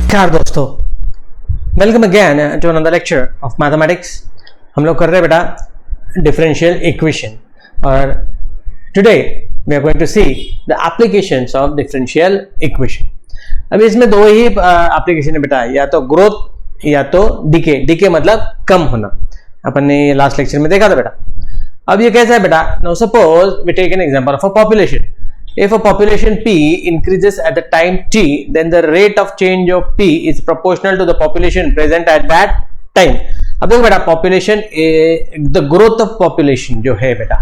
नमस्कार दोस्तों, welcome again to another lecture of mathematics. हम लोग कर रहे हैं बेटा डिफरेंशियल इक्वेशन और today we are going to see the applications of differential equation. अभी इसमें दो ही एप्लीकेशन है बेटा, या तो ग्रोथ या तो डीके। डीके मतलब कम होना, अपन ने लास्ट लेक्चर में देखा था बेटा। अब ये कैसा है बेटा, now suppose we take an example of a population. If a population P increases at the time t, then the rate of change of P is proportional to the population present at that time. अब देखो बेटा, population the growth of population जो है बेटा,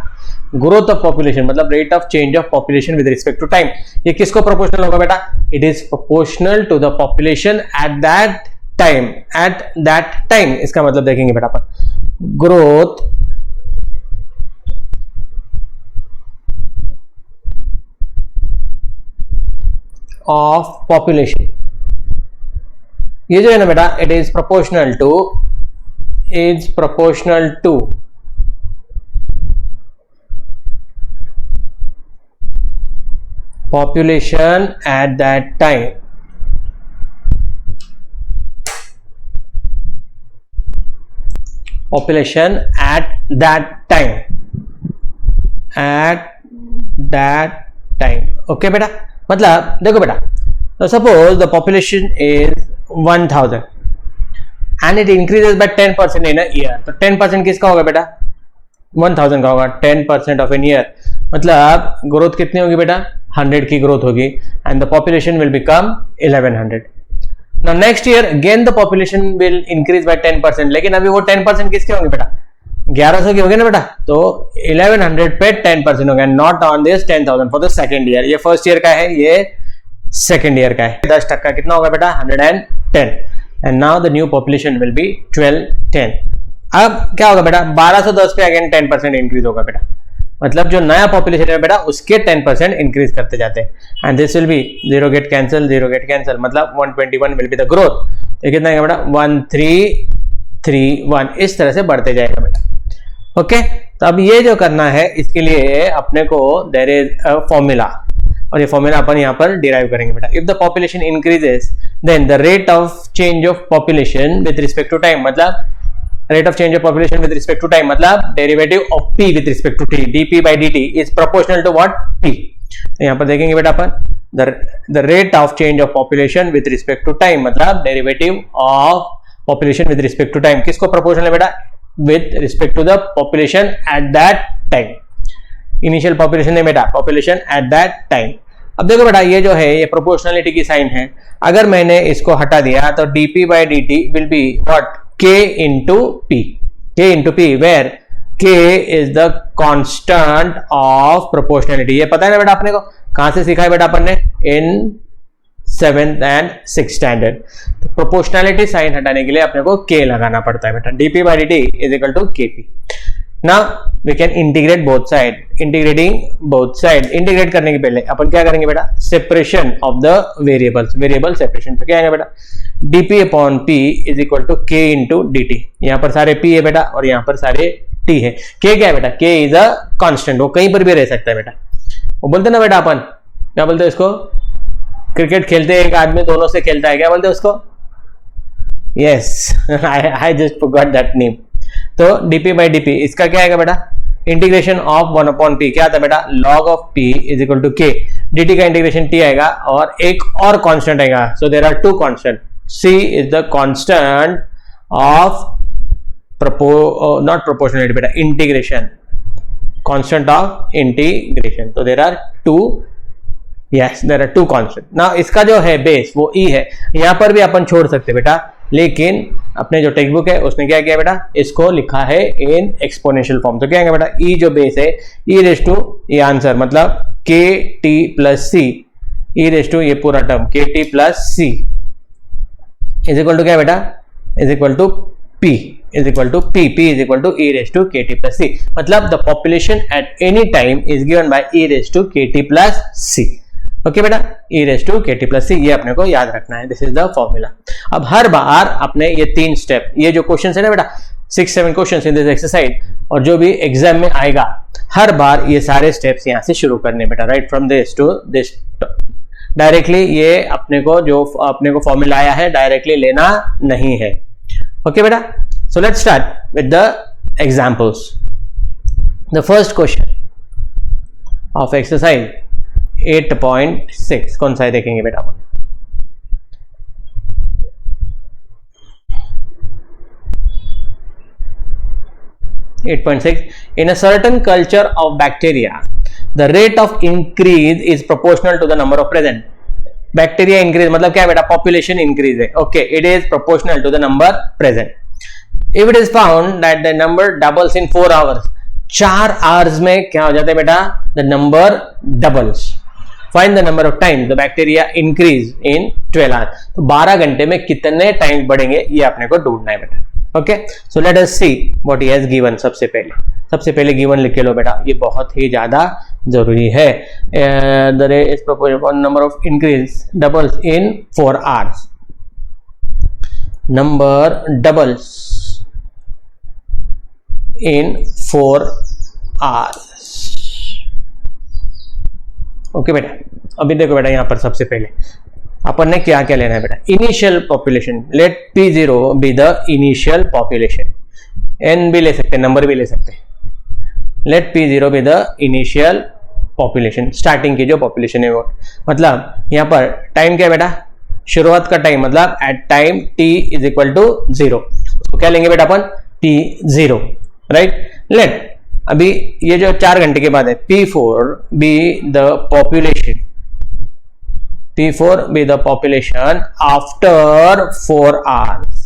growth of population मतलब rate of change of population with respect to time, ये किसको proportional होगा बेटा? It is proportional to the population at that time. At that time इसका मतलब देखेंगे बेटा अपन, growth ऑफ पॉपुलेशन, ये जो है ना बेटा, it is proportional to population at that time. Population at that time, okay बेटा। मतलब देखो बेटा, suppose the population is 1000 and it increases by 10% in a year. तो 10% किसका होगा बेटा? 1000 का होगा। 10% ऑफ एन ईयर मतलब ग्रोथ कितनी होगी बेटा? 100 की ग्रोथ होगी and the population will become 1100। Now next year again the population will increase bye 10%, लेकिन अभी वो 10% किसके होंगे बेटा? 1100 की होगी ना बेटा। तो 1100 पे 10% हो गया, not on this 10,000 for the second year. ये फर्स्ट ईयर का है, ये सेकेंड ईयर का है। 10% कितना होगा बेटा? 110 and now the new population will be 1210। अब क्या होगा बेटा? 1210 पे अगेन 10% इंक्रीज होगा बेटा। मतलब जो नया पॉपुलेशन है बेटा, उसके 10% इंक्रीज करते जाते हैं and this will be 0 get cancel, मतलब 121 विल बी द ग्रोथ। तो कितना है बेटा? 1331, इस तरह से बढ़ते जाएगा बेटा। ओके तो अब ये जो करना है, इसके लिए अपने को देयर इज अ फॉर्मूला, और ये फॉर्मूला अपन यहाँ पर डिराइव करेंगे बेटा। If the population increases then the rate of change of population with respect to time, मतलब rate of change of population with respect to time मतलब derivative of p with respect to t, dp by dt is proportional to what? p। तो यहाँ पर देखेंगे बेटा अपन, the rate of change of population with respect to time मतलब derivative of population with respect to time किसको proportional है बेटा? with respect to the population at that time। Initial population है बेटा, population at that time। अब देखो बेटा, ये जो है ये प्रोपोर्शनलिटी की साइन है। अगर मैंने इसको हटा दिया तो dp by dt will be what? k into p, where k is the constant of proportionality। ये पता है ना बेटा अपने को, कहां से सीखा है बेटा अपन ने? इन 7th and 6th स्टैंडर्ड। तो प्रोपोर्शनलिटी साइन हटाने के लिए अपने को k लगाना पड़ता है बेटा। dp by dt is equal to kp। Now we can integrate both side। Integrate करने के पहले अपन क्या करेंगे बेटा? Separation of the variable separation. तो क्या आएगा बेटा? dp upon p is equal to k into dt। यहाँ पर सारे p है बेटा और यहाँ पर सारे t है। k क्या है बेटा? k is a constant, वो कहीं पर भी रह सकता है बेटा। वो बोलते ना बेटा अपन, क्या बोलते हैं इसको? क्रिकेट खेलते एक आदमी दोनों से खेलता है, क्या बोलते हैं उसको? Yes, I just forgot that name. तो dp by dp इसका क्या आएगा बेटा? इंटीग्रेशन ऑफ 1 upon p, क्या आता है बेटा? log of p is equal to k। dt का इंटीग्रेशन t आएगा और एक और कांस्टेंट आएगा। So there are 2 constant. c is the constant of not proportionality बेटा, इंटीग्रेशन, कांस्टेंट ऑफ इंटीग्रेशन। तो देयर आर 2 कांस्टेंट। ना इसका जो है बेस वो e है, यहां पर भी अपन छोड़ सकते बेटा, लेकिन अपने जो टेक्स्ट बुक है उसने क्या किया बेटा? इसको लिखा है इन एक्सपोनेंशियल फॉर्म। तो क्या है बेटा? e जो बेस है, e रेज टू ये आंसर मतलब kt plus c, e raise to ये पूरा term kt plus c is equal to क्या बेटा? Is equal to p is equal to p is equal to e raise to kt plus c। मतलब the population at any time is given by e raise to kt plus c। Okay बेटा, e raise to kt plus c, ये अपने को याद रखना है। This is the formula. अब हर बार अपने ये 3 स्टेप, ये जो क्वेश्चन है ना बेटा, 6-7 क्वेश्चन इन दिस एक्सरसाइज, और जो भी एग्जाम में आएगा हर बार ये सारे स्टेप्स यहां से शुरू करने बेटा, right from this to this directly ये अपने को फॉर्मूला आया है डायरेक्टली लेना नहीं है। ओके बेटा, so let's start with the examples. The first question of exercise 8.6 कौन सा है देखेंगे बेटा अपन। In a certain culture of bacteria, the rate of increase is proportional to the number of present. Bacteria increase मतलब क्या है बेटा, population increase है। Okay, it is proportional to the number present. If it is found that the number doubles in 4 hours, 4 hours में क्या हो जाता है बेटा, the number doubles. Find the number of times the bacteria increase in 12 hours. तो 12 घंटे में कितने टाइम्स बढ़ेंगे ये अपने को ढूंढना है बेटा। Okay, so let us see what he has given. सबसे पहले गिवन लिख के लो बेटा, ये बहुत ही ज्यादा जरूरी है। The rate is proportional number of increase doubles in 4 hours. Number doubles in 4 hours. Okay बेटा, अभी देखो बेटा यहां पर सबसे पहले अपन ने क्या क्या लेना है बेटा, initial population. Let P0 be the initial population. n भी ले सकते हैं, नंबर भी ले सकते हैं। Let P0 be the initial population, starting की जो पॉपुलेशन है वो। मतलब यहाँ पर टाइम क्या है बेटा, शुरुआत का टाइम, मतलब at time t is equal to 0। उसको क्या लेंगे बेटा अपन, T0, राइट। लेट अभी ये जो 4 घंटे के बाद है, P4 B the population, P4 be the population after 4 hours.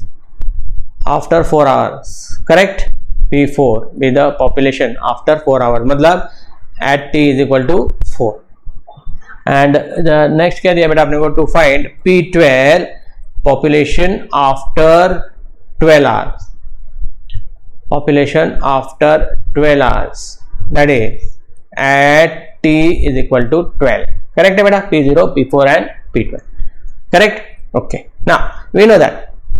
After 4 hours, correct? P4 be the population after 4 hours. मतलब at t is equal to 4. And the next क्या दिया बेटा आपने को, to find P12 population after 12 hours. Population after 12 hours. That is at t is equal to 12. Correct है बेटा, P0, P4 and P12, correct. Okay, now we know that,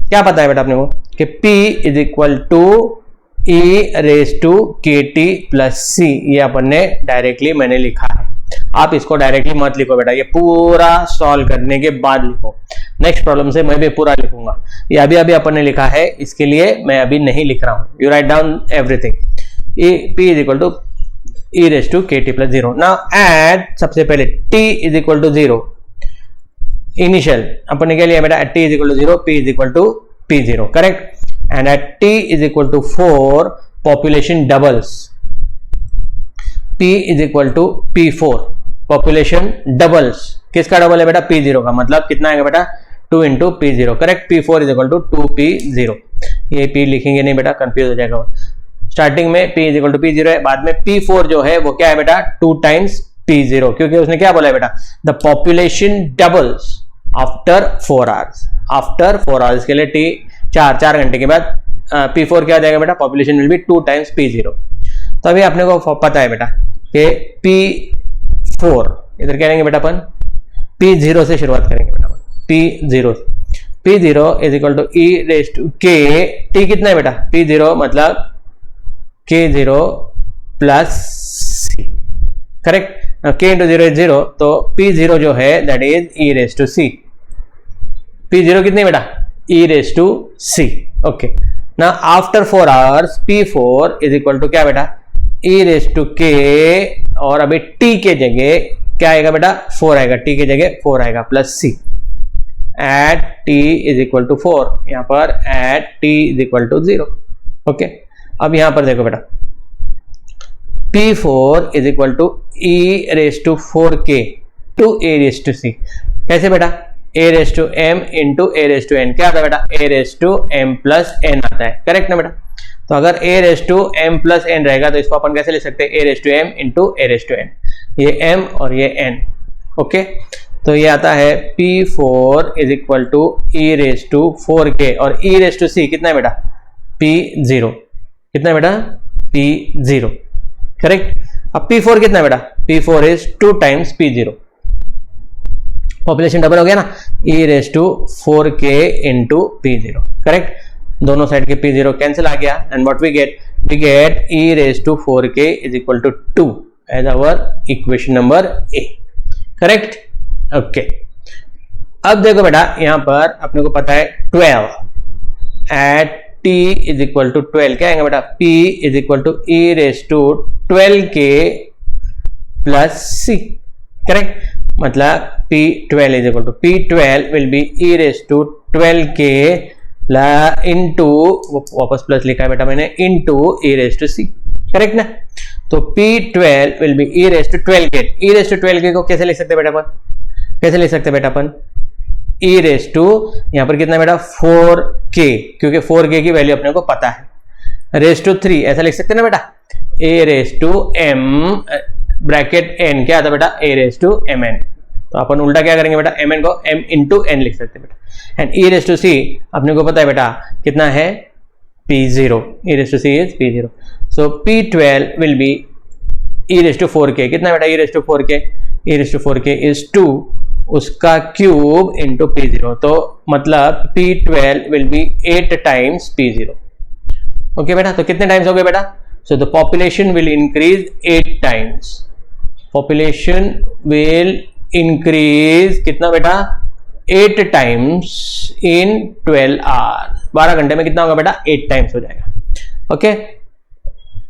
क्या पता है बेटा अपने को कि P is equal to E raise to KT plus C। ये अपन ने डायरेक्टली मैंने लिखा है, आप इसको डायरेक्टली मत लिखो बेटा, ये पूरा सॉल्व करने के बाद लिखो। नेक्स्ट प्रॉब्लम से मैं भी पूरा लिखूंगा, ये अभी अपन ने लिखा है, इसके लिए मैं अभी नहीं लिख रहा हूं। You write down everything. P is equal to e raised to kt plus 0. Now add, सबसे पहले t is equal to 0, initial अपन ने क्या लिया बेटा, at t is equal to 0, p is equal to p0, correct? And at t is equal to 4, population doubles, p is equal to p4, population doubles। किसका double है बेटा, p0 का, मतलब कितना आएगा बेटा, 2 into p0, correct. p4 is equal to 2p0। ये p लिखेंगे नहीं बेटा, कंफ्यूज हो जाएगा। स्टार्टिंग में p is equal to P0 है, बाद में P4 जो है वो क्या है बेटा, 2 टाइम्स P0, क्योंकि उसने क्या बोला है बेटा, the population doubles after 4 hours. After 4 hours के लिए t 4 घंटे के बाद P4 क्या आ जाएगा बेटा, population will be 2 times P0। तो अभी अपने को पता है बेटा कि P4 इधर क्या लेंगे बेटा अपन, P0 से शुरुआत करेंगे बेटा अपन, P0 is equal to e raise to k, t कितना है बेटा, P0 मतलब K0 plus C, correct. K into 0 is 0, तो P0 जो है that is e raise to C। P0 कितनी बेटा, e raise to C। Okay, ना after 4 hours P4 is equal to क्या बेटा, e रेज टू K, और अभी t के जगह क्या आएगा बेटा, 4 आएगा, t के जगह 4 आएगा plus C। At t is equal to 4, यहाँ पर at t is equal to 0। Okay, अब यहां पर देखो बेटा, P4 is equal to e raise to 4k to a raise to c। कैसे बेटा, a raise to m into a raise to n, क्या आता है बेटा, a raise to m plus n आता है, करेक्ट ना बेटा। तो अगर a raise to m plus n रहेगा तो इसको अपन कैसे ले सकते हैं, a raise to m into a raise to n, ये m और ये n। ओके, तो ये आता है P4 is equal to e raise to 4k, और e रेज टू c कितना है बेटा, P0, कितना बेटा, P0, करेक्ट। अब P4 कितना बेटा, P4 is 2 times P0, population double हो गया ना, e raise to 4k into P0, correct. दोनों साइड के P0 कैंसिल आ गया, and what we get e raise to 4k is equal to 2 as our equation number A, correct. Okay, अब देखो बेटा यहां पर अपने को पता है 12 at t is equal to 12 क्या आएगा बेटा, p is equal to e raise to 12k plus c, correct. मतलब p12 is equal to p12 will be e raise to 12k into, वापस प्लस लिखा है बेटा मैंने, into e raise to c, correct ना। तो p12 will be e raise to 12k, e raise to 12k को कैसे लिख सकते बेटा अपन, कैसे लिख सकते बेटा अपन, e रेस टू यहां पर कितना बेटा 4k, क्योंकि 4k की वैल्यू अपने को पता है, रेस टू 3 ऐसा लिख सकते ना बेटा, a raise to m bracket n क्या आता बेटा, a रेस टू mn। तो अपन उल्टा क्या करेंगे बेटा, mn को m इंटू n लिख सकते हैं बेटा। And e raise to c अपने को पता है बेटा कितना है, p0, e raise to c is p0। So p12 will be e raise to 4k, कितना बेटा e raise to 4k, e raise to 4k is 2 उसका क्यूब इंटू p0, तो मतलब p12 will B 8 times p0। Okay बेटा, तो कितने times हो गए बेटा, so the population will increase 8 times, population will increase कितना बेटा 8 टाइम्स इन 12 आवर्स, 12 घंटे में कितना होगा बेटा 8 टाइम्स हो जाएगा। ओके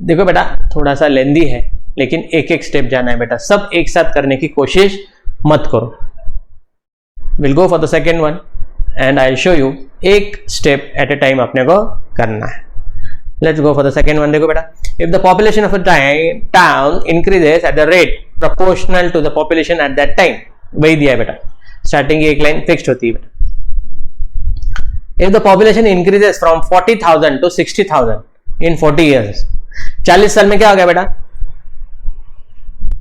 देखो बेटा थोड़ा सा लेंदी है, लेकिन एक एक स्टेप जाना है बेटा, सब एक साथ करने की कोशिश मत करो। Will go for the second one and I show you, एक स्टेप एट ए टाइम अपने को करना है। Let's go for the second one. देखो बेटा, if the population of a town increases at the rate proportional to the population at that time, वही दिया है बेटा, स्टार्टिंग की एक लाइन फिक्स्ड होती है बेटा। If the population increases from 40,000 to 60,000 in 40 years, 40 साल में क्या हो गया बेटा,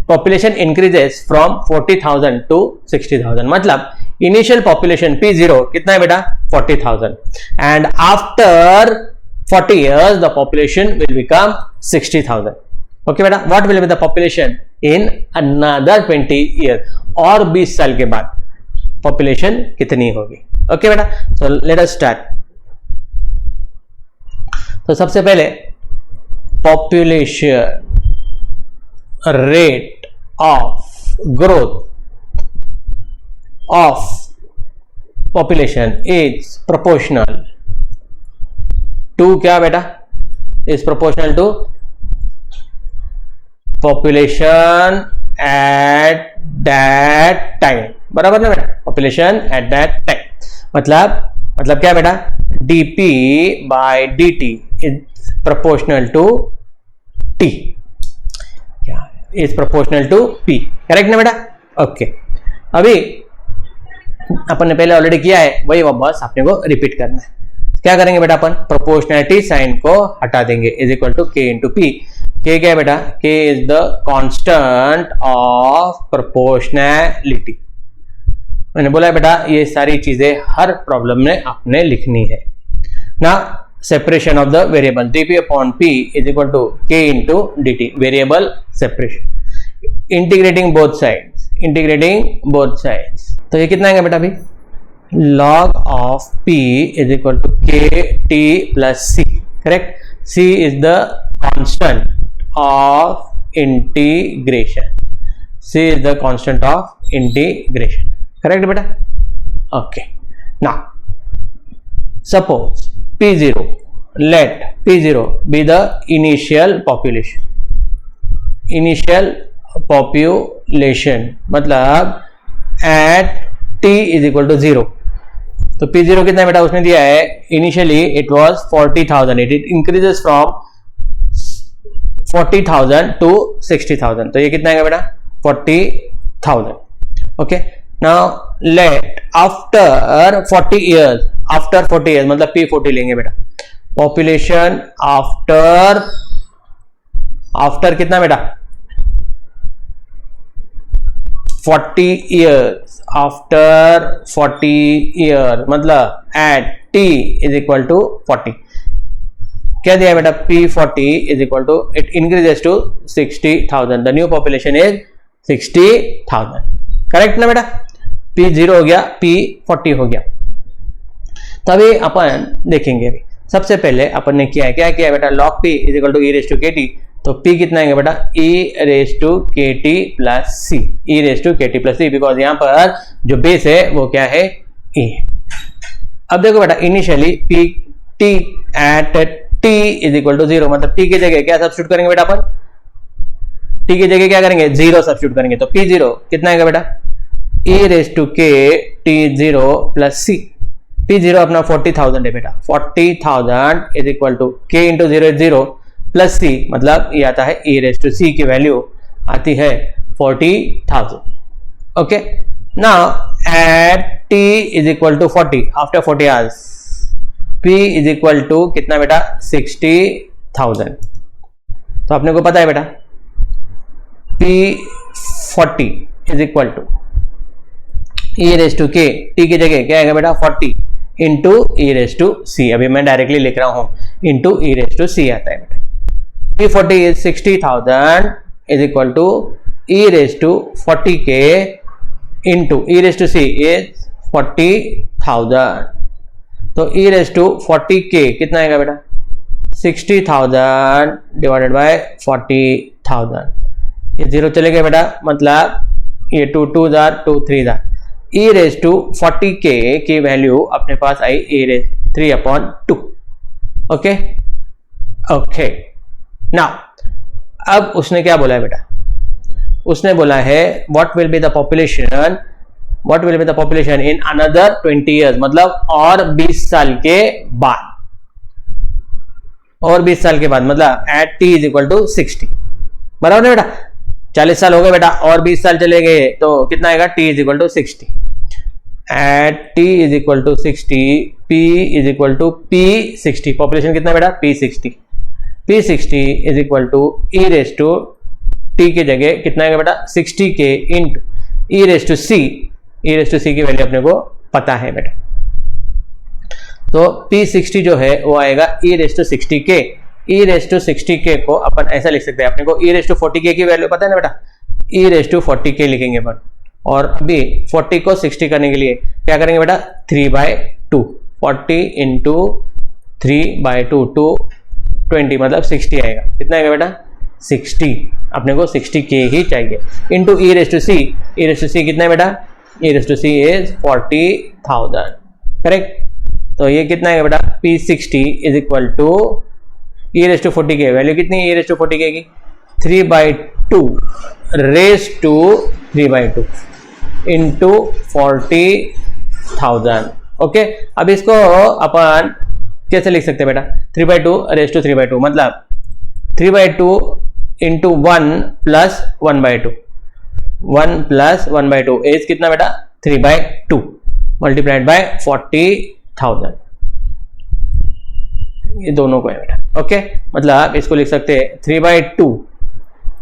पॉपुलेशन इंक्रीजेस फ्रॉम 40,000 टू 60,000, मतलब इनिशियल पॉपुलेशन P0 कितना है बेटा 40,000 and after 40 years the population will become 60,000। Okay बेटा, what will be the population in another 20 years, और 20 साल के बाद पॉपुलेशन कितनी होगी। ओके बेटा, सो लेट अस स्टार्ट। तो सबसे पहले population rate of growth of population is proportional to क्या बेटा, is proportional to population at that time, बराबर ना बेटा, population at that time, मतलब क्या बेटा, dp by dt is proportional to t, क्या is proportional to p, correct ना बेटा। ओके अभी अपन ने पहले ऑलरेडी किया है, वही बस आपने को रिपीट करना है। क्या करेंगे बेटा, अपन प्रोपोर्शनैलिटी साइन को हटा देंगे, is equal to k into P. के क्या है बेटा, के is the constant of proportionality. मैंने बोला है बेटा ये सारी चीजें हर प्रॉब्लम में आपने लिखनी है ना। Separation of the variable dp upon p is equal to k into dt, variable separation, integrating both sides, integrating both sides. तो ये कितना आएगा बेटा अभी, log of p is equal to k t plus c, correct. c is the constant of integration, c is the constant of integration, correct बेटा। Okay now suppose p0, let p0 be the initial population, initial population मतलब at t is equal to 0। तो p0 कितना है बेटा, उसने दिया है initially it was 40,000, it increases from 40,000 to 60,000, तो ये कितना आएगा बेटा 40,000। Okay now let after 40 years, after 40 years मतलब p40 लेंगे बेटा, पॉपुलेशन आफ्टर कितना बेटा 40 years, आफ्टर 40 years मतलब at t is equal to 40, क्या दिया बेटा p40 is equal to, it increases to 60,000, the new population is 60,000, correct ना बेटा। p0 हो गया, p40 हो गया। तभी अपन देखेंगे, अभी सबसे पहले अपन ने क्या किया बेटा, log p is equal to e raise to kt, तो p कितना आएगा बेटा e raise to k t plus c, e raise to k t plus c, because यहाँ पर जो बेस है वो क्या है e। अब देखो बेटा initially p t at t is equal to 0, मतलब t की जगह क्या सब्स्टिट्यूट करेंगे बेटा अपन, t की जगह क्या करेंगे 0 सब्स्टिट्यूट करेंगे, तो p0 कितना आएगा बेटा e raise to k t 0 plus c, p0 अपना 40,000 है बेटा, 40,000 is equal to k into 0 is 0 plus c, मतलब ये आता है e रेज टू सी की वैल्यू आती है 40,000। Okay, now at t is equal to 40 after 40 hours, p is equal to कितना बेटा 60,000। तो अपने को पता है बेटा p40 is equal to e raise to k, t की जगह क्या आएगा बेटा 40 into e raise to c, अभी मैं डायरेक्टली लिख रहा हूं into e raise to c आता है बेटा। p40 is 60,000 is equal to e raise to 40k into e raise to c is 40,000, तो e रेज टू 40k कितना आएगा बेटा 60,000 डिवाइडेड बाय 40,000, ये जीरो चले गए बेटा, मतलब ये 2 2 2 3 e रेज टू 40k की वैल्यू अपने पास आई e raise 3/2। Okay okay, now अब उसने क्या बोला है बेटा, उसने बोला है what will be the population in another 20 years, मतलब और 20 साल के बाद, और 20 साल के बाद मतलब at t is equal to 60, बराबर है बेटा, 40 साल हो गए बेटा और 20 साल चले गए तो कितना आएगा t is equal to 60, at t is equal to 60 p is equal to p60, population कितना बेटा p60 is equal to e raise to t की जगह कितना आएगा बेटा 60k into e raise to c की वैल्यू अपने को पता है बेटा, तो p60 जो है वो आएगा e raise to 60k, e raise to 60k को अपन ऐसा लिख सकते हैं, अपने को e रेज टू 40k की वैल्यू पता है ना बेटा, e रेज टू 40k लिखेंगे अपन, और अभी 40 को 60 करने के लिए क्या करेंगे बेटा 3/2, 40 इंटू 3/2 टू 20 मतलब 60 आएगा, कितना आएगा बेटा 60, अपने को 60k ही चाहिए, into e raise to c कितना है बेटा e raise to c is 40,000, correct. तो ये कितना है बेटा p60 is equal to e raise to 40k, value कितनी है e रेज टू 40k की 3/2 रेज टू 3/2 इंटू 40,000। ओके, अब इसको अपन कैसे लिख सकते हैं बेटा 3/2 रेज टू 3/2, मतलब 3/2 इंटू 1 प्लस 1/2, 1 प्लस 1/2 एज कितना बेटा 3/2 मल्टीप्लाइड बाय 40,000, ये दोनों को है बेटा। ओके, मतलब इसको लिख सकते हैं 3/2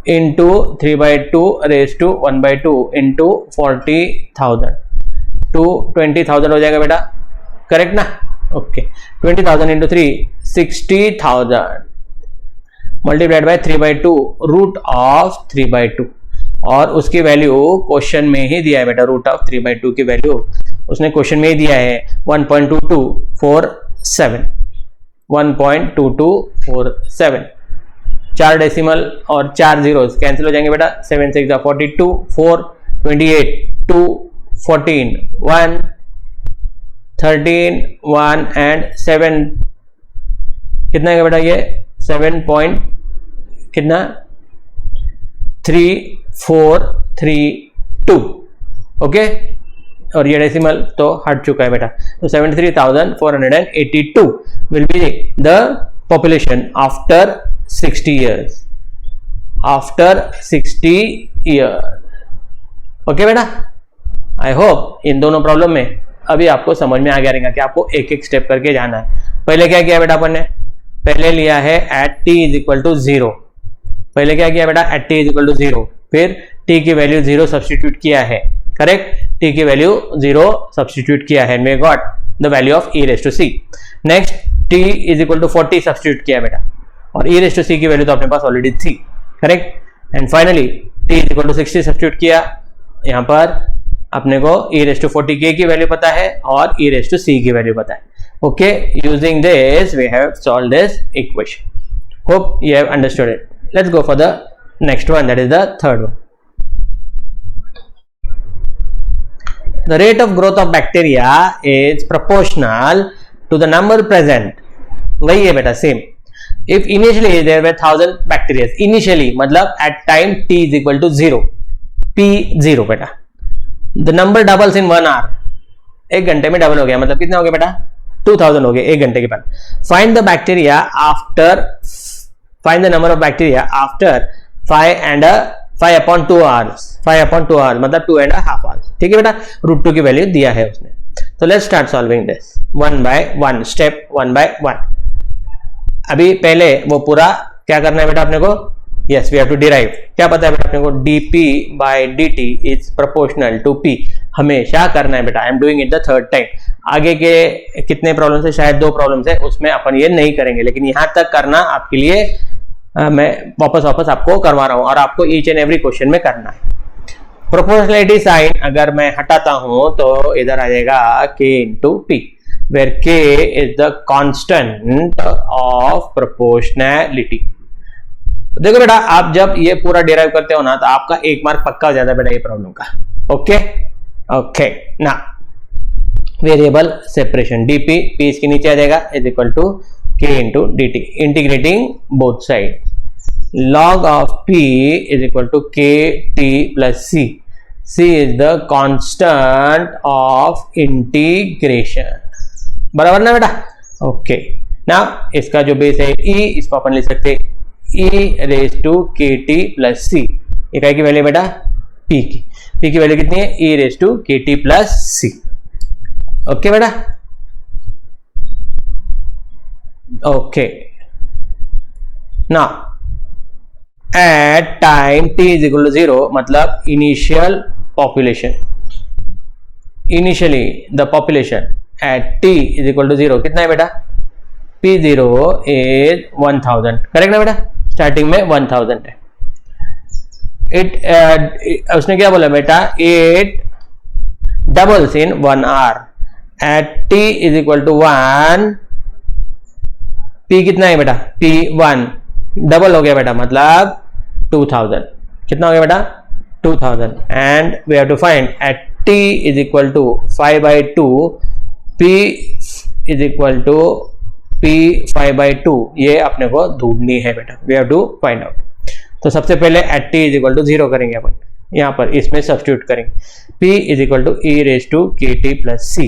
into 3/2 raise to 1/2 into 40,000 to 20,000 हो जाएगा बेटा, करेक्ट ना। Okay, 20,000 into 3 60,000 multiplied by 3/2 root of 3/2, और उसकी वैल्यू क्वेश्चन में ही दिया है बेटा, रूट ऑफ 3/2 की वैल्यू उसने क्वेश्चन में ही दिया है 1.2247, 1.2247, 4 डेसिमल और 4 जीरोस कैंसिल हो जाएंगे बेटा, 7 6 42, 4 28, 2 14, 1 13, 1 एंड 7 कितना है बेटा ये 7 पॉइंट कितना 3432। ओके, और ये डेसिमल तो हट चुका है बेटा, तो 73,482 will be the population after 60 years, after 60 years। Okay बेटा, आई होप इन दोनों प्रॉब्लम में अभी आपको समझ में आ गया रहेगा कि आपको एक एक स्टेप करके जाना है। पहले क्या किया बेटा अपन ने, पहले लिया है at t is equal to 0, पहले क्या किया बेटा at t is equal to 0, फिर t की वैल्यू 0 सब्स्टिट्यूट किया है, करेक्ट, t की वैल्यू 0 सब्स्टिट्यूट किया है, we got the value of e raise to c। Next t is equal to 40 substitute किया बेटा, और e रेज टू c की वैल्यू तो अपने पास ऑलरेडी थी, correct, and finally t is equal to 60 substitute किया, यहाँ पर अपने को e रेज टू 40k की वैल्यू पता है और e रेज टू c की वैल्यू पता है। Okay, using this we have solved this equation. Hope you have understood it. Let's go for the next one, that is the third one. The rate of growth of bacteria is proportional to the number present. वही है बेटा, same. If initially there were 1000 bacteria, initially मतलब at time t is equal to 0, p 0 बेटा. The number doubles in 1 hour. एक घंटे में double हो गया, मतलब कितना हो गया बेटा? 2000 हो गया एक घंटे के बाद. Find the bacteria after, find the number of bacteria after 5 upon 2 hours. 5 upon 2 hours मतलब 2.5 hours. ठीक है बेटा, √2 की वैल्यू दिया है उसने. तो let's start solving this one by one, step one by one. अभी पहले वो पूरा क्या करना है बेटा अपने को? Yes, we have to derive. क्या पता है बेटा अपने को? dp by dt is proportional to p. हमेशा करना है बेटा. I am doing it the third time. आगे के कितने प्रॉब्लम्स है? शायद 2 प्रॉब्लम्स है, उसमें अपन ये नहीं करेंगे, लेकिन यहां तक करना आपके लिए मैं वापस आपको करवा रहा हूं, और आपको ईच एंड एवरी क्वेश्चन में करना है. प्रोपोर्शनलिटी साइन अगर मैं हटाता हूं तो इधर आ जाएगा k into p, where k is the constant of proportionality. देखो बेटा, आप जब ये पूरा डिराइव करते हो ना तो आपका 1 मार्क पक्का हो जाता है बेटा ये प्रॉब्लम का. Okay okay. ना वेरिएबल सेपरेशन dp, p इसके नीचे आ जाएगा, is equal to k into dt, integrating both side. log of p is equal to kt plus c. c is the constant of integration. बराबर ना बेटा? Okay. ना इसका जो बेस है e, इसको अपन लिख सकते हैं e raise to kt plus c. इकाई की वैल्यू बेटा p की. p की वैल्यू कितनी है? e raise to kt plus c. Okay बेटा? ओके. ना at time t is equal to 0 मतलब initial population, initially the population at t is equal to 0 कितना है बेटा? p0 is 1000. करेक्ट ना बेटा? स्टार्टिंग में 1000 है. उसने क्या बोला बेटा? it doubles in 1 hour. at t is equal to 1, p कितना है बेटा? p1 डबल हो गया बेटा, मतलब 2000. कितना हो गया बेटा? 2000. And we have to find at t is equal to 5/2, p is equal to p 5/2. ये अपने को ढूंढनी है बेटा. We have to find out. तो सबसे पहले at t is equal to 0 करेंगे अपन, यहाँ पर इसमें सब्स्टिट्यूट करेंगे. p is equal to e raise to kt plus c.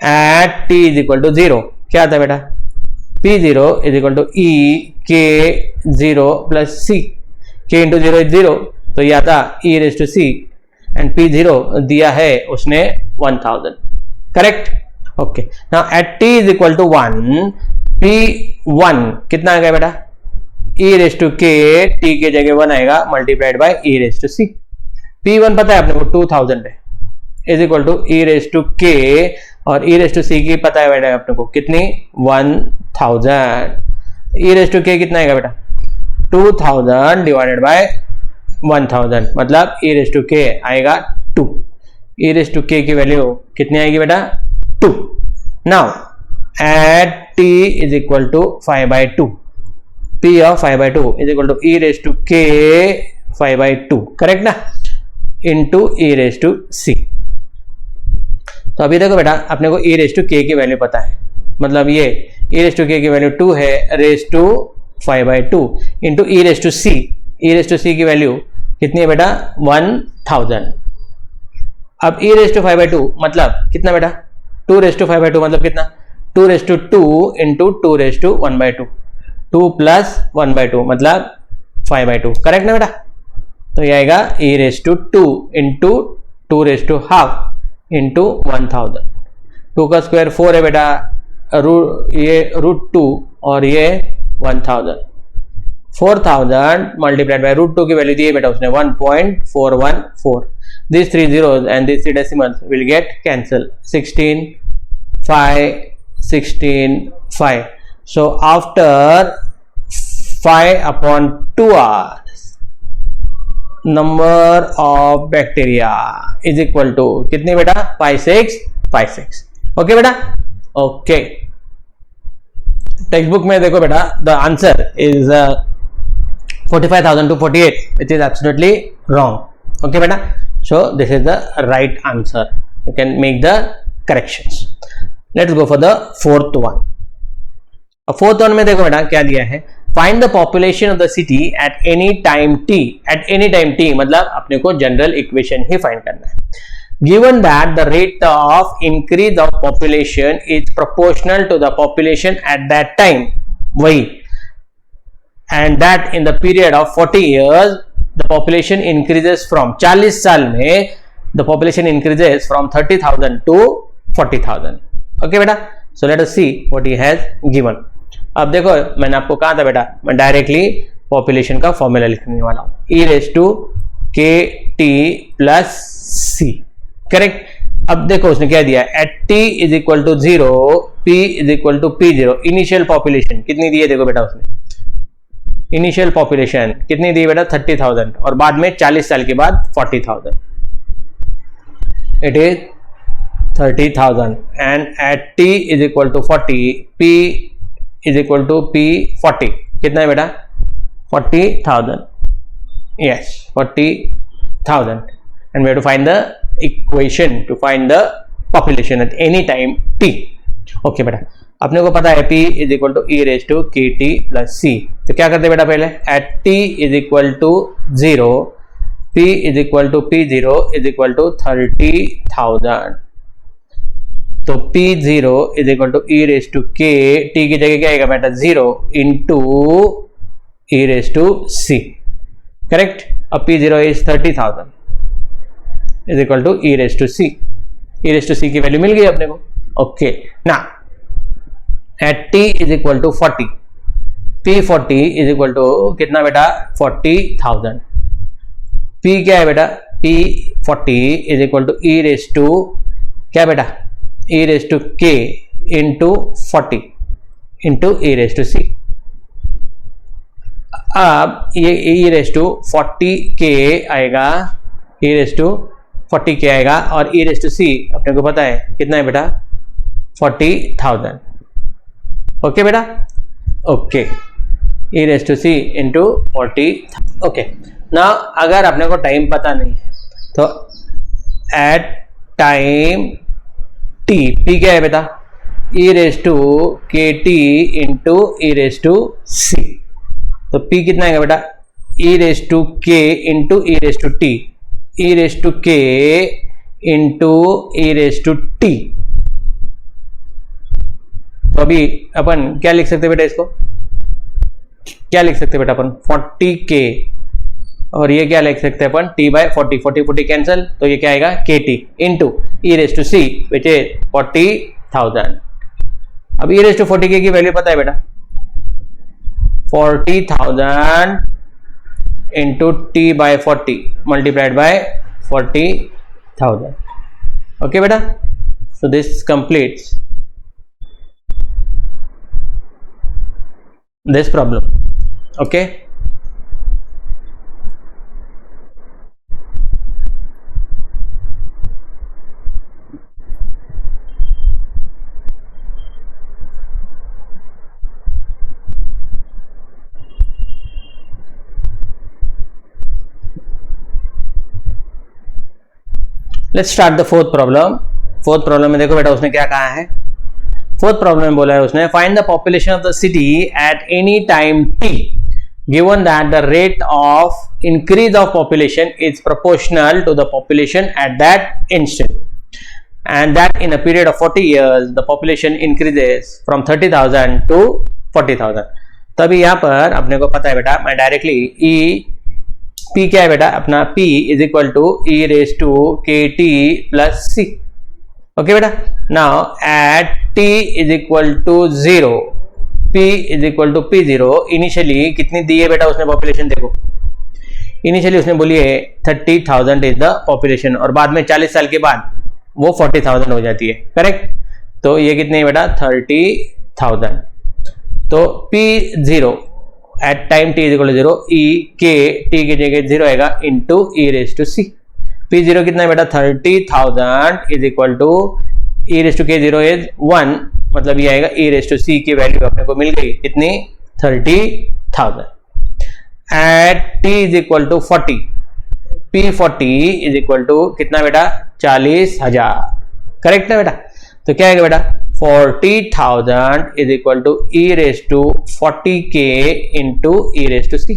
At t is equal to 0 क्या आता है बेटा? p0 is equal to e k0 plus c. k into 0 is 0, तो ये आता e raise to c, and p0 दिया है उसने 1000. Correct? Okay. Now at t is equal to 1, p1 कितना आ गया बेटा? e raise to k, t के जगह 1 आएगा, multiplied by e raise to c. p1 पता है अपने को 2000 है, is equal to e raise to k, और e रेज टू c की पता है बेटा अपने को कितनी? 1000. e रेज टू k कितना आएगा बेटा? 2000 डिवाइडेड बाय 1000 मतलब e रेज टू k आएगा 2. e रेज टू k की वैल्यू कितनी आएगी बेटा? 2. Now at t is equal to 5/2, p of 5/2 is equal to e raise to k 5/2. Correct ना? Into e raise to c. तो अभी देखो बेटा, अपने को e रेज टू k की वैल्यू पता है, मतलब ये e रेज टू k की वैल्यू 2 है, raise to 5/2 into e raise to c. e raise to c की वैल्यू कितनी है बेटा? 1000. अब e रेज टू 5/2 मतलब कितना बेटा? 2 रेज टू 5/2 मतलब कितना? 2 raise to 2 into 2 raise to 1/2. 2 plus 1/2 मतलब 5/2. करेक्ट ना बेटा? तो ये आएगा e raise to 2 into 2 raise to half into 1000. 2 का स्क्वायर 4 है बेटा, ये √2 और ये 1000. 4000 मल्टीप्लाइड बाय √2 की वैल्यू दी है बेटा उसने 1.414. These 3 zeros and these 3 decimals will get cancel. 16, 5, 16, 5. So after 5 upon 2 hours, number of bacteria is equal to कितनी बेटा? 5656. ओके बेटा? ओके. टेक्स्ट बुक में देखो बेटा, the answer is 45,000 to 48, which is absolutely wrong. Okay beta, so this is the right answer. You can make the corrections. Let's go for the fourth one. Fourth one में देखो बेटा क्या दिया है, find the population of the city at any time t. At any time t मतलब अपने को general equation ही फाइंड करना है. Given that the rate of increase of population is proportional to the population at that time, वही, and that in the period of 40 years the population increases from, 40 साल में the population increases from 30,000 to 40,000. Okay बेटा, so let us see what he has given. अब देखो मैंने आपको कहा था बेटा, मैं डायरेक्टली पॉपुलेशन का फॉर्मूला लिखने वाला हूं, e raise to k t plus c. Correct. अब देखो उसने क्या दिया, at t is equal to 0 p is equal to p 0. Initial population कितनी दी है, देखो बेटा उसने इनिशियल पॉपुलेशन कितनी दी बेटा 30,000, और बाद में 40 साल के बाद 40,000. It is 30,000 and at t is equal to 40, p is equal to p 40. कितना है बेटा 40,000. yes, 40,000 and we have to find the equation to find the population at any time t. okay बेटा, अपने को पता है p is equal to e raised to kt plus c. तो क्या करते बेटा, पहले at t is equal to 0 p is equal to p0 is equal to 30,000. तो P0 is equal to e raise to k, t की जगह क्या आएगा बेटा 0 into e raise to c. Correct. अब P0 is 30,000 is equal to e raise to c. E raise to c की value मिल गई अपने को. ओके ना, at t is equal to 40, P40 is equal to कितना बेटा 40,000. P क्या है बेटा, P40 is equal to e raise to क्या बेटा e raised to k into 40 into e raised to c. अब ये e raised to 40k आएगा, e raised to 40k आएगा, और e raised to c अपने को पता है कितना है बेटा 40,000. ओके बेटा, okay, e raised to c into 40. Okay ना, अगर अपने को टाइम पता नहीं है तो एट टाइम टी, पी क्या है बेटा e raise to k t into e raise to c. तो पी कितना है बेटा e raise to k into e raise to t, e raise to k into e raise to t. तो अभी अपन क्या लिख सकते बेटा, इसको क्या लिख सकते बेटा अपन 40k, और ये क्या लिख सकते हैं अपन t बाय 40, 40 कैंसिल, तो ये क्या आएगा kt into e raise to c which is 40,000. अब ई रेस टू 40k की वैल्यू पता है बेटा 40,000 into t by 40 multiplied by 40,000. Okay बेटा, so this completes this problem. Okay, let's start the fourth problem. Fourth problem में देखो बेटा उसने क्या कहा है, फोर्थ प्रॉब्लम में बोला है उसने find the population of the city at any time t given that the rate of increase of population is proportional to the population at that instant and that in a period of 40 years the population increases from 30,000 to 40,000. तभी यहां पर अपने को पता है बेटा, मैं directly ई P क्या है बेटा अपना P is equal to e raise to k t plus c. Okay बेटा, now at T is equal to 0 P is equal to P0. Initially कितनी दी है बेटा उसने पॉपुलेशन, देखो इनिशियली उसने बोली है 30,000 इज द पॉपुलेशन, और बाद में 40 साल के बाद वो 40,000 हो जाती है. करेक्ट. तो ये कितनी है बेटा 30,000. तो P0 at time t is equal to 0 e k t की जगह 0 आएगा into e raise to c. P0 कितना है बेटा 30,000 is equal to e raise to k 0 is 1, मतलब ये आएगा ई रेस टू सी की वैल्यू अपने को मिल गई कितनी 30,000. At t is equal to 40, P40 is equal to कितना बेटा 40,000, करेक्ट है बेटा। तो क्या है बेटा 40,000 is equal to e raise to 40k into e raise to c।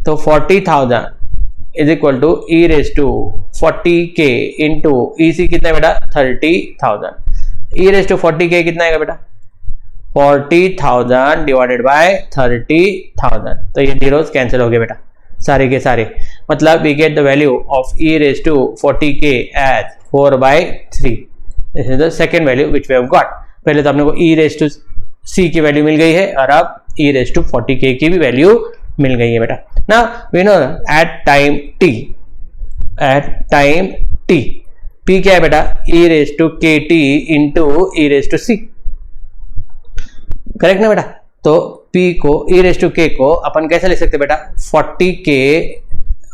तो 40,000 is equal to e raise to 40k into EC कितना है बेटा 30,000। e रेज टू 40k कितना आएगा बेटा 40,000 डिवाइडेड बाय 30,000। तो ये जीरोस कैंसिल हो गए बेटा सारे के सारे, मतलब we get the value of e raise to 40k as 4/3। This is the second value which we have got. पहले तो अपने को e रेज टू c की वैल्यू मिल गई है और अब e रेज टू 40k की भी वैल्यू मिल गई है बेटा। Now we know at time t, p क्या है बेटा e raise to kt into e raise to c, correct ना बेटा। तो p को e रेज टू k को अपन कैसे लिख सकते बेटा 40k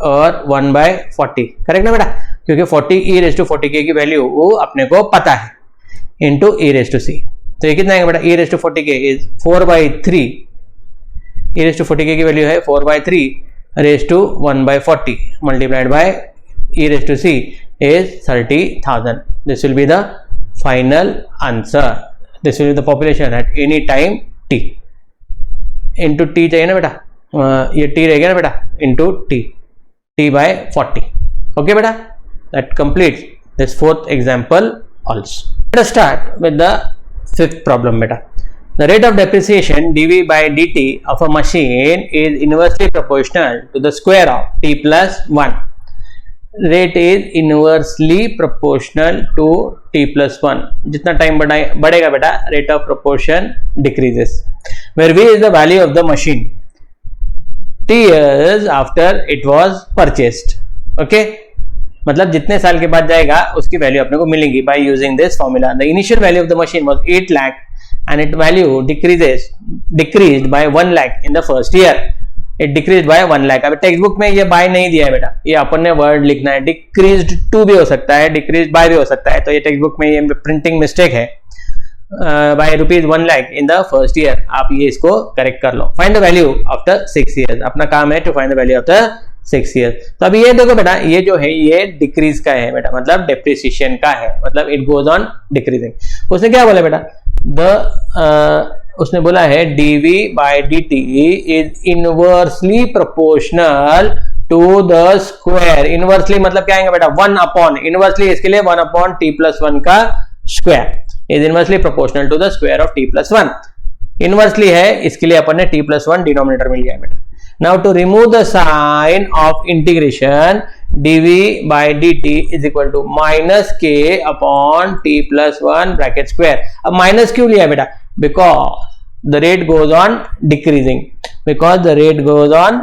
और 1/40, करेक्ट ना बेटा, क्योंकि 40 e रेज टू 40k की वैल्यू वो अपने को पता है into e raise to c। तो ये कितना है बेटा e raise to 40k is 4/3, e raise to 40k की वैल्यू है 4/3 raise to 1/40 multiplied by e raise to c is 30,000। This will be the final answer. This will be the population at any time t into t चाहिए ना बेटा, ये t रहेगा ना बेटा into t by 40। Okay बेटा, that completes this fourth example also. Let us start with the fifth problem बेटा। The rate of depreciation dv by dt of a machine is inversely proportional to the square of t plus 1. Rate is inversely proportional to t plus 1. जितना time बढ़ेगा बेटा rate of proportion decreases, where v is the value of the machine t years after it was purchased. Okay, मतलब जितने साल के बाद जाएगा उसकी वैल्यू अपने को मिलेगी by using this formula. The initial value of the machine was 8 lakh and its value decreased by 1 lakh in the first year. It decreased by 1 lakh. अभी टेक्स्ट बुक में ये बाय नहीं दिया है बेटा, ये अपन ने वर्ड लिखना है, डिक्रीज्ड टू भी हो सकता है, डिक्रीज्ड बाय भी हो सकता है, तो ये टेक्स्ट बुक में ये प्रिंटिंग मिस्टेक है। By ₹1 lakh in the first year, आप ये इसको करेक्ट कर लो। Find the value of the 6 years, अपना काम है to find the value of the 6 years। तो अभी ये देखो बेटा, ये जो है ये डिक्रीज का है बेटा, मतलब डेप्रिसिएशन का है, मतलब इट गोज ऑन डिक्रीजिंग। उसने क्या बोला बेटा उसने बोला है dv by dt is inversely proportional to the square। Inversely मतलब क्या आएगा बेटा 1 upon, इनवर्सली इसके लिए 1 upon t plus 1 का square is inversely proportional to the square of t plus 1। Inversely है इसके लिए अपन ने t plus 1 डिनोमिनेटर मिल गया बेटा। Now to remove the sign of integration dv by dt is equal to minus k upon t plus 1 bracket square। अब minus क्यों लिया बेटा, because the rate goes on decreasing, because the rate goes on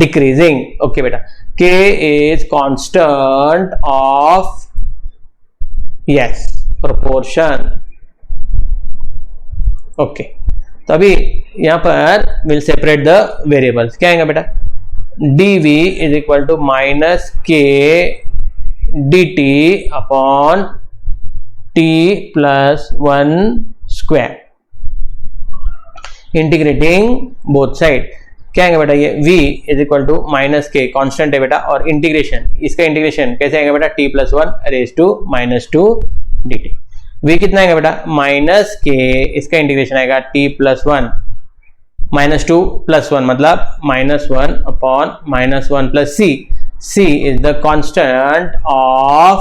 decreasing। okay बेटा, k is constant of yes proportion। okay, तो अभी यहां पर will separate the variables, क्या आएगा बेटा dv is equal to minus k dt upon t plus 1 square, integrating both side. क्या आएगा बेटा ये v is equal to minus k, constant है बेटा, और इंटीग्रेशन, इसका इंटीग्रेशन कैसे आएगा बेटा t plus 1 raise to -2 dt। v कितना आएगा बेटा माइनस के, इसका इंटीग्रेशन आएगा t plus 1 -2 plus 1 मतलब -1 upon -1 plus c। c is the constant of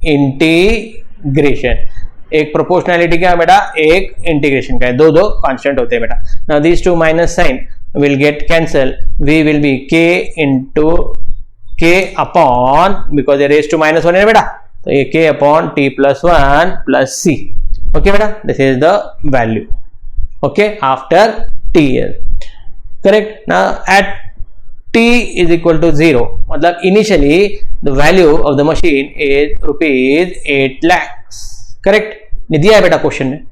integration. एक प्रोपोर्शनैलिटी का बेटा, एक इंटीग्रेशन का है, दो कांस्टेंट होते हैं बेटा। Now these two minus sign will get cancel, v will be k into k upon, because ये रेज टू -1 है बेटा, तो ये k upon t plus 1 plus c। Okay बेटा, this is the value okay after t years, correct. Now at t is equal to 0, मतलब initially the value of the machine is ₹8 lakhs, correct, दिया है बेटा question में।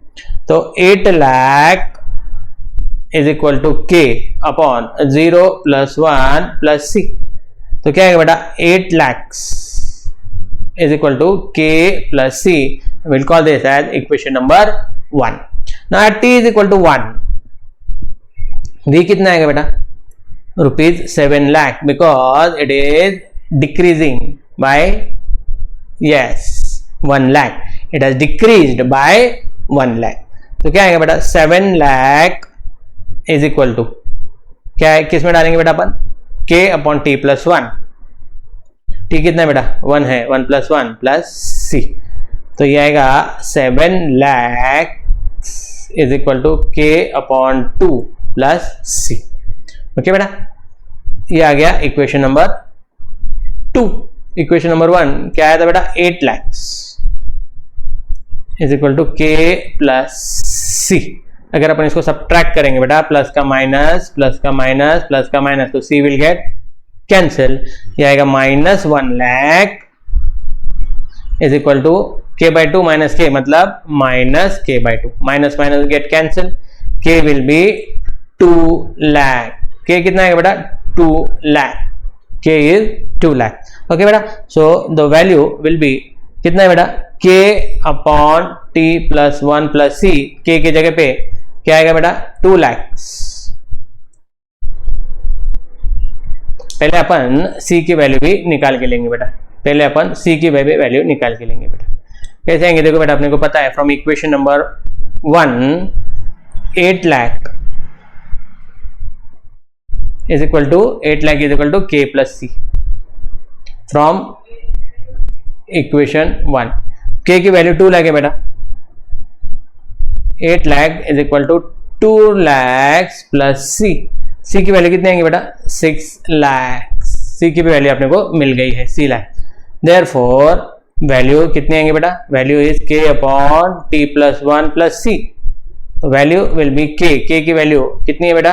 तो 8 lakh is equal to k upon 0 plus 1 plus c। तो क्या है बेटा 8 lakhs is equal to k plus c। we'll call this as equation number 1। now at t is equal to 1, v कितना आएगा बेटा, ₹7 lakh, because it is decreasing by 1 lakh, it has decreased by 1 lakh। तो क्या आएगा बेटा, 7 lakh is equal to क्या है, किस में डालेंगे बेटा अपन, k upon t plus 1। t कितना है बेटा, 1 है, 1 प्लस 1 प्लस c, तो ये आएगा 7 lakh is equal to k upon 2 plus c। Okay बेटा, ये आ गया इक्वेशन नंबर 2। इक्वेशन नंबर 1 क्या आया था बेटा, 8 lakhs is equal to k plus c। अगर अपन इसको सब्ट्रैक्ट करेंगे बेटा, प्लस का माइनस, प्लस का माइनस, प्लस का माइनस, तो c विल गेट कैंसिल, ये आएगा -1 lakh is equal to k/2 minus k, मतलब minus k/2, minus minus get cancel, k will be 2 lakh, k कितना है बेटा, 2 lakh, k is 2 lakh। Okay बेटा, so the value will be कितना है बेटा, k upon t plus 1 plus c, k की जगह पे क्या आएगा बेटा, 2 lakhs। पहले अपन c की वैल्यू भी निकाल के लेंगे बेटा, पहले अपन c की वैल्यू निकाल के लेंगे बेटा। कैसे आएंगे, देखो बेटा, अपने को पता है from equation number 1 8 lakh is equal to k plus c। From equation 1 k की वैल्यू 2 lakh है बेटा, 8 lakh is equal to 2 lakhs plus c की वैल्यू कितनी आएंगे बेटा, 6 lakhs। c की भी वैल्यू अपने को मिल गई है, 6 lakh। देयरफॉर वैल्यू कितनी आएंगे बेटा, value is k upon t plus 1 plus c, value will be k की वैल्यू कितनी है बेटा,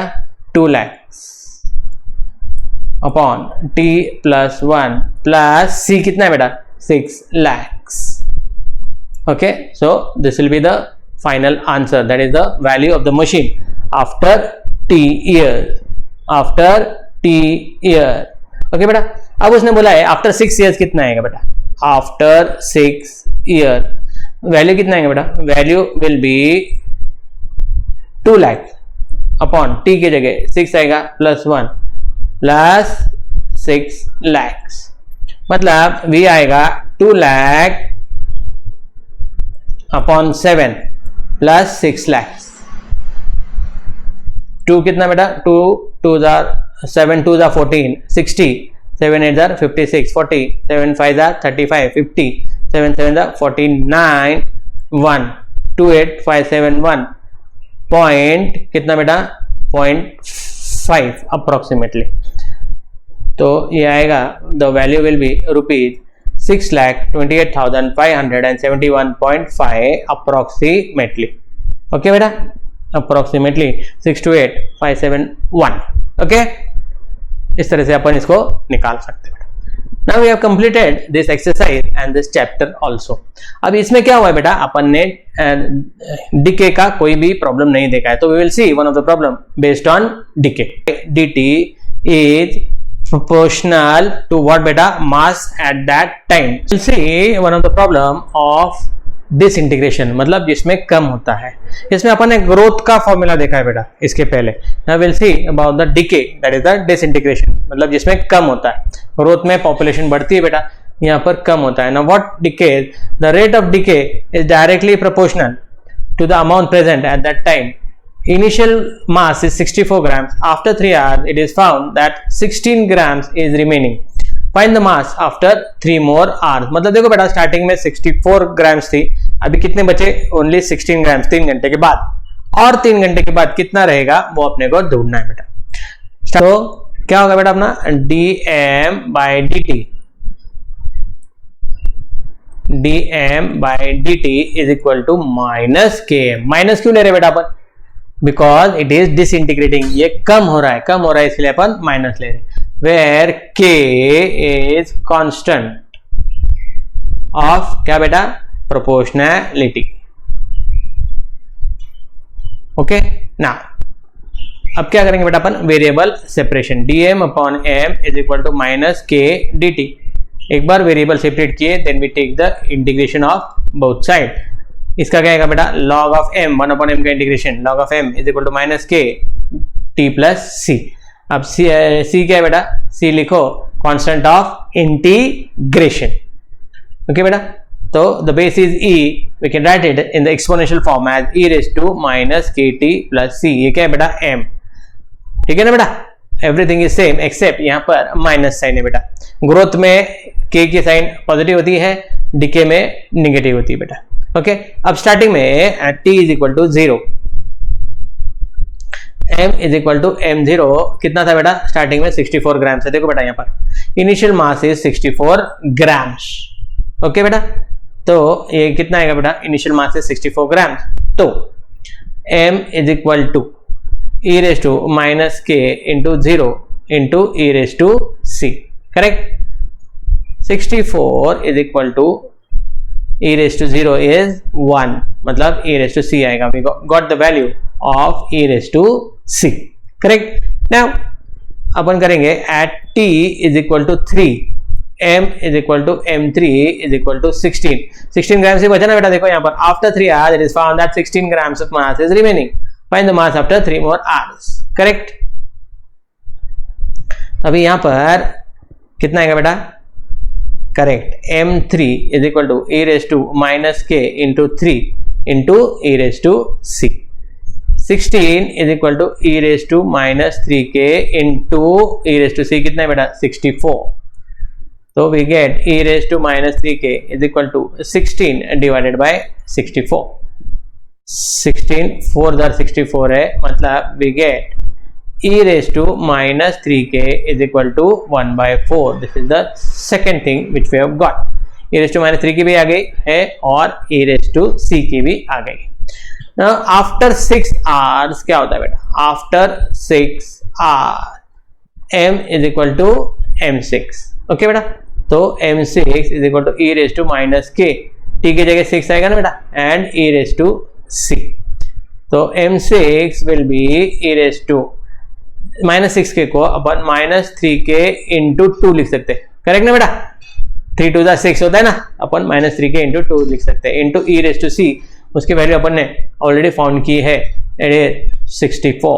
2 lakhs upon t plus 1 plus c कितना है बेटा, 6 lakhs। Okay, so this will be the final answer, that is the value of the machine after t years, after t year। Okay बेटा, अब उसने बोला है आफ्टर 6 years कितना आएगा बेटा, आफ्टर 6 year वैल्यू कितना आएगा बेटा, value will be 2 lakh upon t की जगह 6 आएगा प्लस 1 प्लस 6 lakhs, मतलब v आएगा 2 lakh अपॉन 7 प्लस 6 lakhs। 2 कितना बेटा, 2 2 7 2 14 60, 7 8 56 40, 7 5 35 50, 7 7 49 1 2 8 5 7 1 पॉइंट कितना बेटा, 0.5 अप्रोक्सीमेटली। तो ये आएगा, the value will be ₹6,28,571.5 approximately. Okay बेटा, अप्रोक्सीमेटली 628,571। ओके, इस तरह से अपन इसको निकाल सकते हैं। Now we have completed this exercise and this chapter also. अब इसमें क्या हुआ है बेटा, अपन ने डीके का कोई भी प्रॉब्लम नहीं देखा है, तो we will see one of the problem based on dk. dt is proportional to what beta, mass at that time। we'll see one of the problem of disintegration, मतलब जिसमें कम होता है। इसमें अपन ने ग्रोथ का फॉर्मूला देखा है बेटा इसके पहले। now we'll see about the decay, that is the disintegration, मतलब जिसमें कम होता है। ग्रोथ में पॉपुलेशन बढ़ती है बेटा, यहाँ पर कम होता है। now what decays, the rate of decay is directly proportional to the amount present at that time। Initial mass is 64 grams. After 3 hours, it is found that 16 grams is remaining. Find the mass after 3 more hours। मतलब देखो बेटा, starting में 64 grams थी, अभी कितने बचे, only 16 grams 3 घंटे के बाद, और 3 घंटे के बाद कितना रहेगा वो अपने को ढूंढना है बेटा। तो क्या होगा बेटा अपना, dm by dt is equal to minus km। Minus क्यों ले रहे बेटा अपन, बिकॉज इट इज डिसइंटीग्रेटिंग, ये कम हो रहा है इसलिए अपन माइनस ले रहे हैं। Where k is constant of क्या बेटा, प्रोपोर्शनैलिटी। ओके, ना अब क्या करेंगे बेटा अपन, variable separation, dm upon m is equal to minus k dt। एक बार वेरिएबल सेपरेट किए, then we take the integration of both side. इसका क्या आएगा बेटा, log of m, 1 upon m का integration, log of m is equal to minus k T plus C. अब C क्या है बेटा, सी लिखो कांस्टेंट ऑफ इंटीग्रेशन। ओके बेटा, तो the base is e, we can write it in the exponential form as e raised to minus kt plus c। ये क्या है बेटा, m। ठीक है ना बेटा, एवरीथिंग इज सेम एक्सेप्ट यहाँ पर माइनस साइन है बेटा। ग्रोथ में k की साइन पॉजिटिव होती है, डिके में निगेटिव होती है बेटा। ओके, अब स्टार्टिंग में t is equal to 0, m is equal to m0 कितना था बेटा, स्टार्टिंग में 64 ग्राम है। देखो बेटा यहाँ पर initial mass is 64 grams. Okay बेटा, तो ये कितना आएगा बेटा, इनिशियल मास इज 64 ग्राम। तो m is equal to e raise to minus k into 0 into e raise to c। Correct, 64 is equal to e raise to 0 is 1, मतलब e raise to c आएगा। We got the value of e raise to c। Correct, now अपन करेंगे at t is equal to 3, m is equal to m3 is equal to 16 gram से बचा ना बेटा। देखो यहाँ पर after 3 hours it is found that 16 grams of mass is remaining. Find the mass after 3 more hours. Correct, अभी यहाँ पर कितना आएगा बेटा, correct, m3 is equal to e raise to minus k into 3 into e raise to c। 16 is equal to e raise to minus 3k into e raise to c कितना है बेटा, 64। So we get e raised to minus 3k is equal to 16 divided by 64. 16 4 64 है, मतलब we get e raised to minus 3k is equal to 1 by 4. This is the second thing which we have got. e raised to minus 3 की भी आ गई है और e raised to c की भी आ गई। Now after 6 hours क्या होता है बेटा, after 6 hours m is equal to m6। Okay बेटा, तो m6 is equal to e raise to minus k, t की जगह 6 आएगा ना बेटा, and e raise to c। तो m6 will be e raise to minus 6k को अपन minus 3k into 2 लिख सकते हैं। करेक्ट ना बेटा, 3 2 6 होता है ना, अपन माइनस 3k इंटू 2 लिख सकते हैं, into e raise to c। उसकी वैल्यू अपन ने ऑलरेडी फाउंड की है, 64।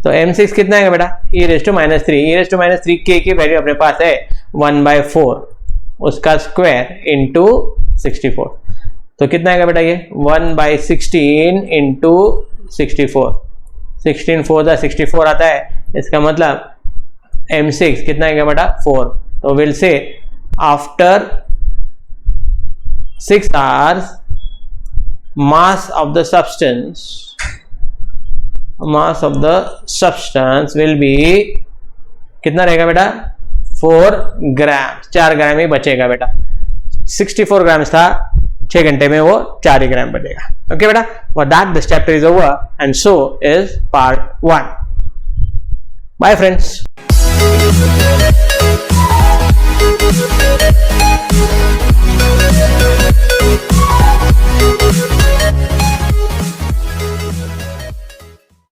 तो m6 कितना आएगा बेटा, e raise to minus 3, e raise to minus 3k की वैल्यू अपने पास है 1 by 4, उसका स्क्वायर इंटू 64। तो कितना आएगा बेटा, ये 1 by 16 इंटू 64। 16 4 64 आता है, इसका मतलब m6 कितना आएगा बेटा, 4। तो will say after 6 hours mass of the substance will be कितना रहेगा बेटा, 4 ग्राम, 4 ग्राम ही बचेगा बेटा। 64 ग्राम था, 6 घंटे में वो 4 ग्राम बचेगा। ओके बेटा, for that this chapter is over and so is part 1. Bye friends.